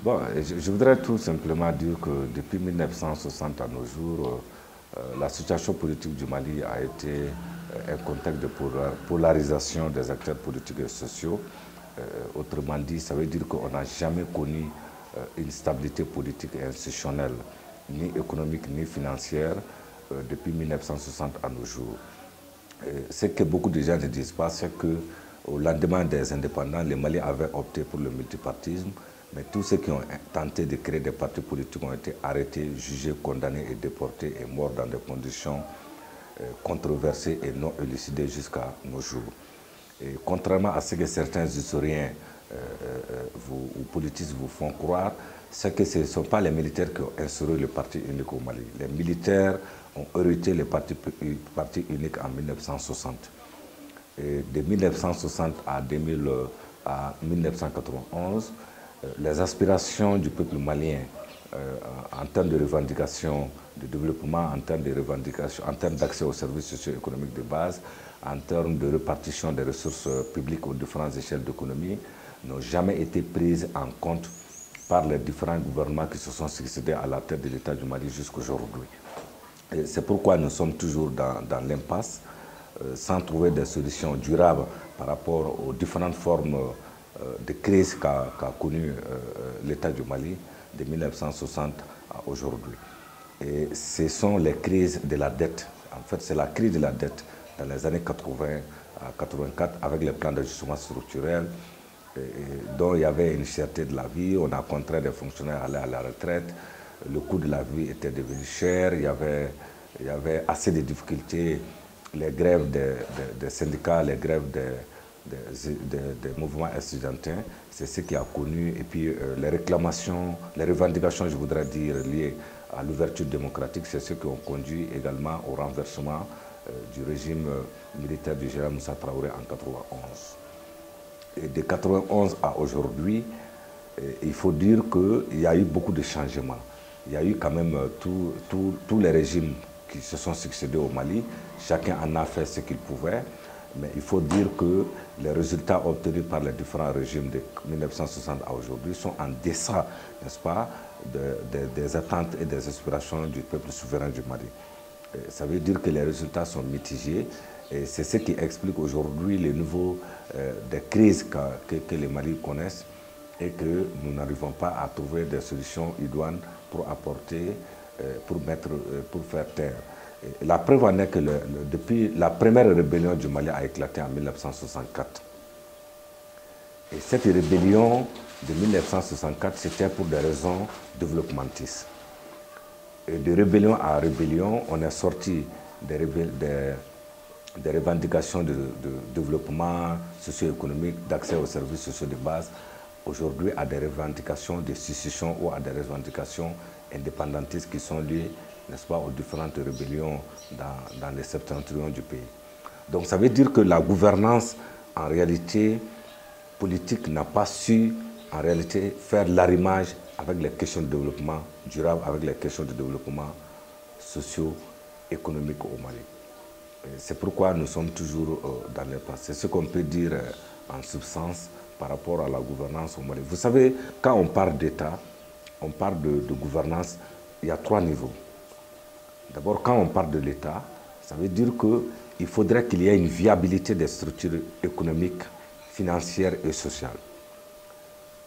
Bon, je voudrais tout simplement dire que depuis 1960 à nos jours, la situation politique du Mali a été un contexte de polarisation des acteurs politiques et sociaux. Autrement dit, ça veut dire qu'on n'a jamais connu une stabilité politique et institutionnelle, ni économique ni financière, depuis 1960 à nos jours. Ce que beaucoup de gens ne disent pas, c'est qu'au lendemain des indépendants, les Maliens avaient opté pour le multipartisme, mais tous ceux qui ont tenté de créer des partis politiques ont été arrêtés, jugés, condamnés et déportés et morts dans des conditions controversées et non élucidées jusqu'à nos jours. Et contrairement à ce que certains historiens ou politistes vous font croire, c'est que ce ne sont pas les militaires qui ont instauré le parti unique au Mali. Les militaires ont hérité le parti unique en 1960. Et de 1960 à 1991, les aspirations du peuple malien en termes de revendications de développement, en termes de revendications, en termes d'accès aux services socio-économiques de base, en termes de répartition des ressources publiques aux différentes échelles d'économie, n'ont jamais été prises en compte par les différents gouvernements qui se sont succédés à la tête de l'État du Mali jusqu'à aujourd'hui. C'est pourquoi nous sommes toujours dans l'impasse, sans trouver des solutions durables par rapport aux différentes formes de crise qu'a connu l'État du Mali de 1960 à aujourd'hui. Et ce sont les crises de la dette. En fait, c'est la crise de la dette dans les années 80 à 84 avec les plans d'ajustement structurel dont il y avait une cherté de la vie. On a contraint des fonctionnaires à aller à la retraite. Le coût de la vie était devenu cher. Il y avait assez de difficultés. Les grèves des syndicats, les grèves des mouvements estudiantins, c'est ce qui a connu. Et puis les réclamations, les revendications, je voudrais dire, liées à l'ouverture démocratique, c'est ce qui ont conduit également au renversement du régime militaire du général Moussa Traoré en 1991. Et de 1991 à aujourd'hui, il faut dire qu'il y a eu beaucoup de changements. Il y a eu quand même tous les régimes qui se sont succédés au Mali. Chacun en a fait ce qu'il pouvait. Mais il faut dire que les résultats obtenus par les différents régimes de 1960 à aujourd'hui sont en deçà, n'est-ce pas, des attentes et des aspirations du peuple souverain du Mali. Ça veut dire que les résultats sont mitigés et c'est ce qui explique aujourd'hui les nouveaux des crises que les Mali connaissent et que nous n'arrivons pas à trouver des solutions idoines pour apporter, pour faire taire. Et la preuve en est que depuis la première rébellion du Mali a éclaté en 1964. Et cette rébellion de 1964, c'était pour des raisons développementistes. Et de rébellion à rébellion, on est sorti des revendications de développement socio-économique, d'accès aux services sociaux de base, aujourd'hui à des revendications de sécession ou à des revendications indépendantistes qui sont liées, n'est-ce pas, aux différentes rébellions dans les septentrions du pays. Donc ça veut dire que la gouvernance, en réalité, politique n'a pas su, en réalité, faire l'arrimage avec les questions de développement durable, avec les questions de développement socio-économique au Mali. C'est pourquoi nous sommes toujours dans l'impasse. C'est ce qu'on peut dire en substance par rapport à la gouvernance au Mali. Vous savez, quand on parle d'État, on parle de gouvernance, il y a trois niveaux. D'abord, quand on parle de l'État, ça veut dire qu'il faudrait qu'il y ait une viabilité des structures économiques, financières et sociales.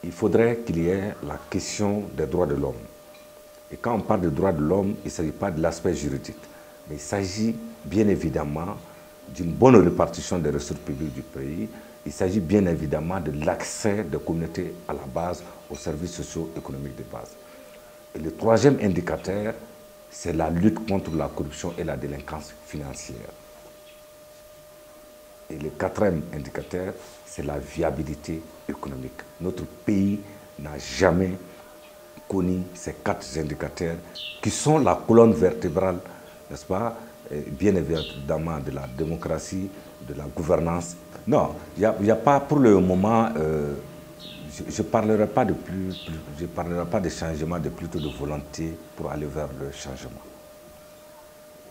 Il faudrait qu'il y ait la question des droits de l'homme. Et quand on parle de droits de l'homme, il ne s'agit pas de l'aspect juridique, mais il s'agit bien évidemment d'une bonne répartition des ressources publiques du pays. Il s'agit bien évidemment de l'accès des communautés à la base aux services sociaux économiques de base. Et le troisième indicateur, c'est la lutte contre la corruption et la délinquance financière. Et le quatrième indicateur, c'est la viabilité économique. Notre pays n'a jamais connu ces quatre indicateurs qui sont la colonne vertébrale, n'est-ce pas, bien évidemment de la démocratie, de la gouvernance. Non, il n'y a pas pour le moment, je ne parlerai pas de changement, de plutôt de volonté pour aller vers le changement.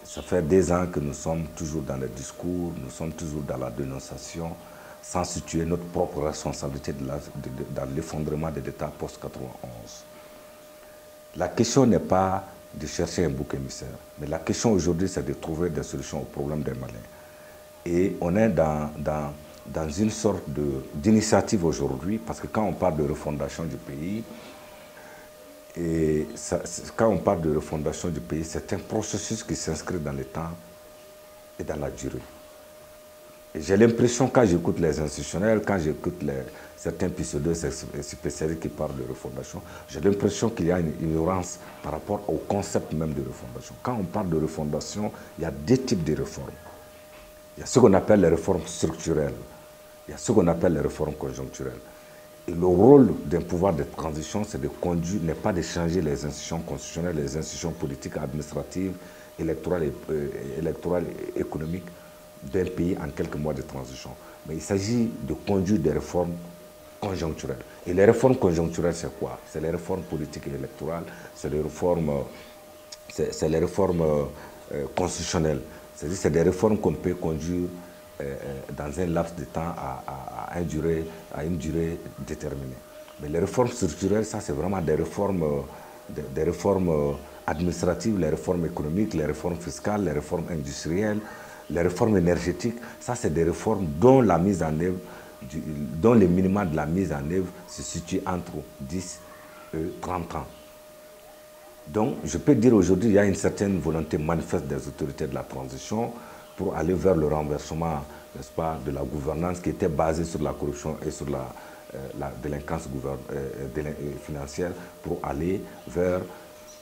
Ça fait des ans que nous sommes toujours dans le discours, nous sommes toujours dans la dénonciation, sans situer notre propre responsabilité dans l'effondrement de l'État post-91. La question n'est pas de chercher un bouc émissaire, mais la question aujourd'hui, c'est de trouver des solutions aux problèmes des Maliens. Et on est dans une sorte d'initiative aujourd'hui, parce que quand on parle de refondation du pays, c'est un processus qui s'inscrit dans le temps et dans la durée. J'ai l'impression, quand j'écoute les institutionnels, quand j'écoute certains spécialistes qui parlent de refondation, j'ai l'impression qu'il y a une ignorance par rapport au concept même de refondation. Quand on parle de refondation, il y a deux types de réformes. Il y a ce qu'on appelle les réformes structurelles. Il y a ce qu'on appelle les réformes conjoncturelles. Et le rôle d'un pouvoir de transition, c'est de conduire, n'est pas de changer les institutions constitutionnelles, les institutions politiques, administratives, électorales et économiques d'un pays en quelques mois de transition. Mais il s'agit de conduire des réformes conjoncturelles. Et les réformes conjoncturelles, c'est quoi? C'est les réformes politiques et électorales, c'est les réformes constitutionnelles. C'est-à-dire c'est des réformes qu'on peut conduire dans un laps de temps à une durée déterminée. Mais les réformes structurelles, ça c'est vraiment des réformes administratives, les réformes économiques, les réformes fiscales, les réformes industrielles, les réformes énergétiques. Ça c'est des réformes dont la mise en œuvre, dont le minimum de la mise en œuvre se situe entre 10 et 30 ans. Donc, je peux dire aujourd'hui qu'il y a une certaine volonté manifeste des autorités de la transition pour aller vers le renversement, n'est-ce pas, de la gouvernance qui était basée sur la corruption et sur la délinquance financière pour aller vers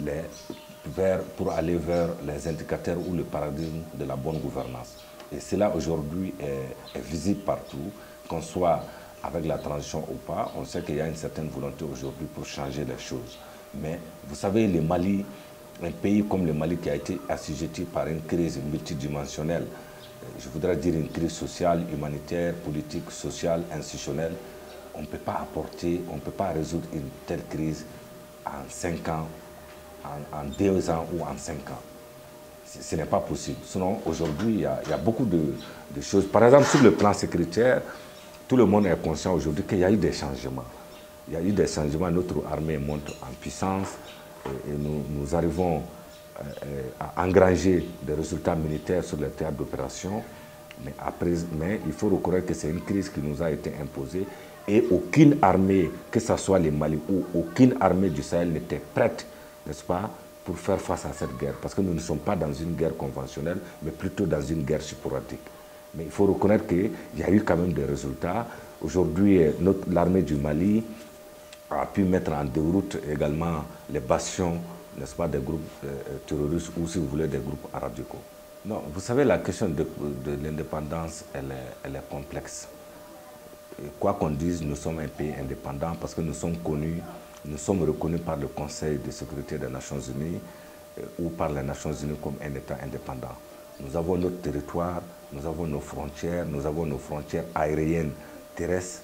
les indicateurs ou le paradigme de la bonne gouvernance. Et cela aujourd'hui est visible partout, qu'on soit avec la transition ou pas. On sait qu'il y a une certaine volonté aujourd'hui pour changer les choses. Mais vous savez, le Mali, un pays comme le Mali qui a été assujetti par une crise multidimensionnelle, je voudrais dire une crise sociale, humanitaire, politique, sociale, institutionnelle, on ne peut pas résoudre une telle crise en 5 ans, en 2 ans ou en 5 ans. Ce n'est pas possible. Sinon, aujourd'hui, il y a beaucoup de choses. Par exemple, sur le plan sécuritaire, tout le monde est conscient aujourd'hui qu'il y a eu des changements. Il y a eu des changements, notre armée monte en puissance et nous arrivons à engranger des résultats militaires sur les théâtres d'opération. Mais il faut reconnaître que c'est une crise qui nous a été imposée et aucune armée, que ce soit les Mali ou aucune armée du Sahel n'était prête, n'est-ce pas, pour faire face à cette guerre. Parce que nous ne sommes pas dans une guerre conventionnelle, mais plutôt dans une guerre sporadique. Mais il faut reconnaître qu'il y a eu quand même des résultats. Aujourd'hui, l'armée du Mali a pu mettre en déroute également les bastions, n'est-ce pas, des groupes terroristes ou, si vous voulez, des groupes radicaux. Non, vous savez, la question de l'indépendance, elle est complexe. Et quoi qu'on dise, nous sommes un pays indépendant parce que nous sommes reconnus par le Conseil de sécurité des Nations Unies ou par les Nations Unies comme un État indépendant. Nous avons notre territoire, nous avons nos frontières aériennes, terrestres.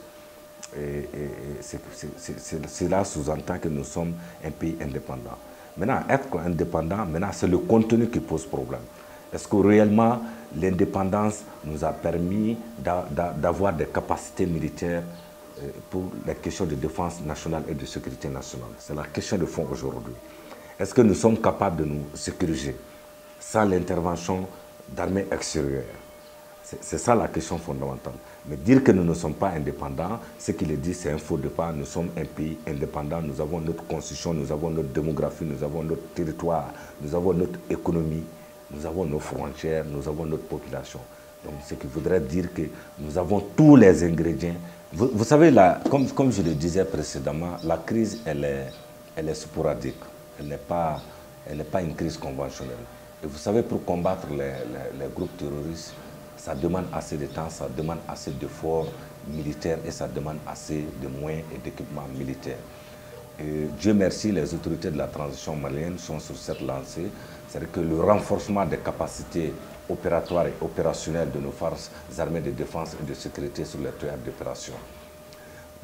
Cela sous-entend que nous sommes un pays indépendant. Maintenant, être indépendant, c'est le contenu qui pose problème. Est-ce que réellement l'indépendance nous a permis d'avoir des capacités militaires pour les questions de défense nationale et de sécurité nationale? C'est la question de fond aujourd'hui. Est-ce que nous sommes capables de nous sécuriser sans l'intervention d'armées extérieures? C'est ça la question fondamentale. Mais dire que nous ne sommes pas indépendants, ce qu'il dit, c'est un faux départ. Nous sommes un pays indépendant, nous avons notre constitution, nous avons notre démographie, nous avons notre territoire, nous avons notre économie, nous avons nos frontières, nous avons notre population. Donc, ce qui voudrait dire que nous avons tous les ingrédients. Vous savez, comme je le disais précédemment, la crise, elle est sporadique. Elle n'est pas une crise conventionnelle. Et vous savez, pour combattre les groupes terroristes, ça demande assez de temps, ça demande assez d'efforts militaires et ça demande assez de moyens et d'équipements militaires. Et Dieu merci, les autorités de la transition malienne sont sur cette lancée. C'est-à-dire que le renforcement des capacités opératoires et opérationnelles de nos forces armées de défense et de sécurité sur les théâtres d'opération.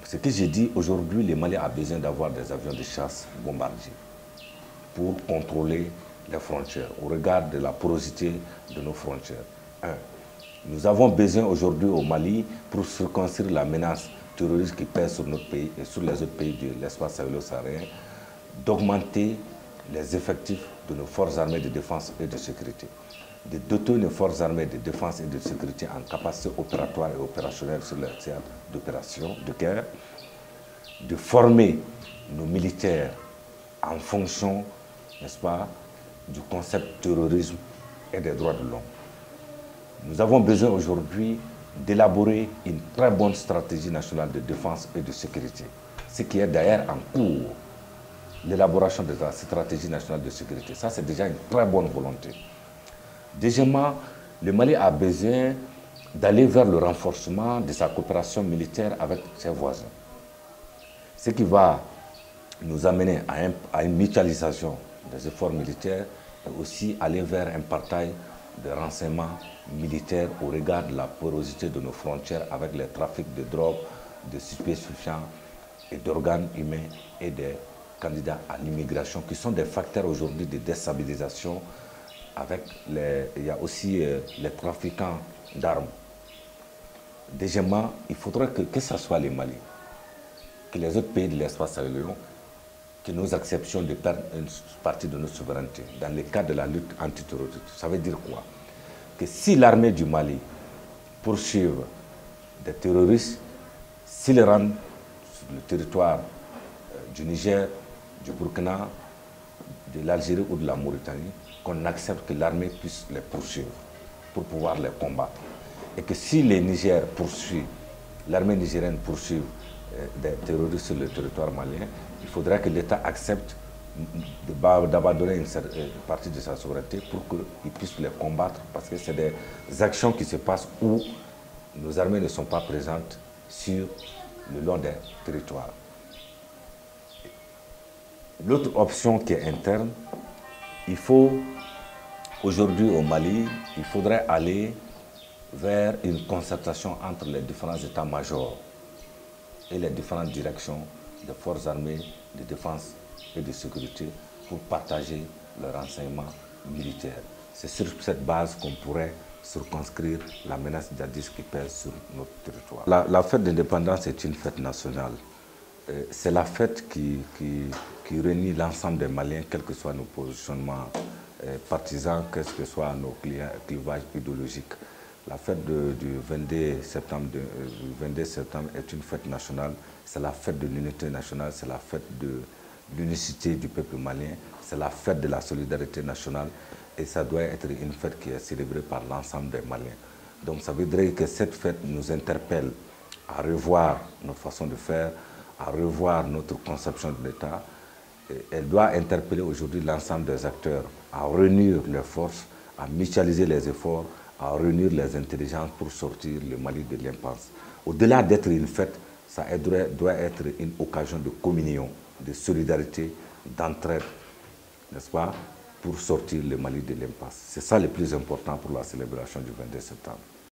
Ce que j'ai dit, aujourd'hui, le Mali a besoin d'avoir des avions de chasse bombardiers pour contrôler les frontières, au regard de la porosité de nos frontières. Nous avons besoin aujourd'hui au Mali, pour circonscrire la menace terroriste qui pèse sur notre pays et sur les autres pays de l'espace sahélo-saharien, d'augmenter les effectifs de nos forces armées de défense et de sécurité, de doter nos forces armées de défense et de sécurité en capacité opératoire et opérationnelle sur les théâtres d'opération, de guerre, de former nos militaires en fonction, n'est-ce pas, du concept terrorisme et des droits de l'homme. Nous avons besoin aujourd'hui d'élaborer une très bonne stratégie nationale de défense et de sécurité, ce qui est d'ailleurs en cours, l'élaboration de la stratégie nationale de sécurité. Ça, c'est déjà une très bonne volonté. Deuxièmement, le Mali a besoin d'aller vers le renforcement de sa coopération militaire avec ses voisins, ce qui va nous amener à une mutualisation des efforts militaires et aussi aller vers un partage de renseignements militaires au regard de la porosité de nos frontières avec les trafics de drogue, de stupéfiants et d'organes humains et des candidats à l'immigration qui sont des facteurs aujourd'hui de déstabilisation. Il y a aussi les trafiquants d'armes. Deuxièmement, il faudrait que ce soit les Mali, que les autres pays de l'espace sahélien, que nous acceptions de perdre une partie de notre souveraineté dans le cadre de la lutte antiterroriste. Ça veut dire quoi? Que si l'armée du Mali poursuit des terroristes, s'ils rendent sur le territoire du Niger, du Burkina, de l'Algérie ou de la Mauritanie, qu'on accepte que l'armée puisse les poursuivre pour pouvoir les combattre. Et que si les Niger poursuivent, l'armée nigérienne poursuit des terroristes sur le territoire malien, il faudrait que l'État accepte d'abandonner une partie de sa souveraineté pour qu'il puisse les combattre, parce que c'est des actions qui se passent où nos armées ne sont pas présentes sur le long des territoires. L'autre option qui est interne, il faut aujourd'hui au Mali, il faudrait aller vers une concertation entre les différents états-majors et les différentes directions des forces armées de défense et de sécurité pour partager le renseignement militaire. C'est sur cette base qu'on pourrait circonscrire la menace djihadiste qui pèse sur notre territoire. La fête d'indépendance est une fête nationale. C'est la fête qui réunit l'ensemble des Maliens, quels que soient nos positionnements partisans, quels que soient nos clivages idéologiques. La fête du 22 septembre est une fête nationale. C'est la fête de l'unité nationale, c'est la fête de l'unicité du peuple malien, c'est la fête de la solidarité nationale et ça doit être une fête qui est célébrée par l'ensemble des Maliens. Donc ça veut dire que cette fête nous interpelle à revoir notre façon de faire, à revoir notre conception de l'État. Elle doit interpeller aujourd'hui l'ensemble des acteurs à réunir les forces, à mutualiser les efforts, à réunir les intelligences pour sortir le Mali de l'impasse. Au-delà d'être une fête, ça doit être une occasion de communion, de solidarité, d'entraide, n'est-ce pas, pour sortir le Mali de l'impasse. C'est ça le plus important pour la célébration du 22 septembre.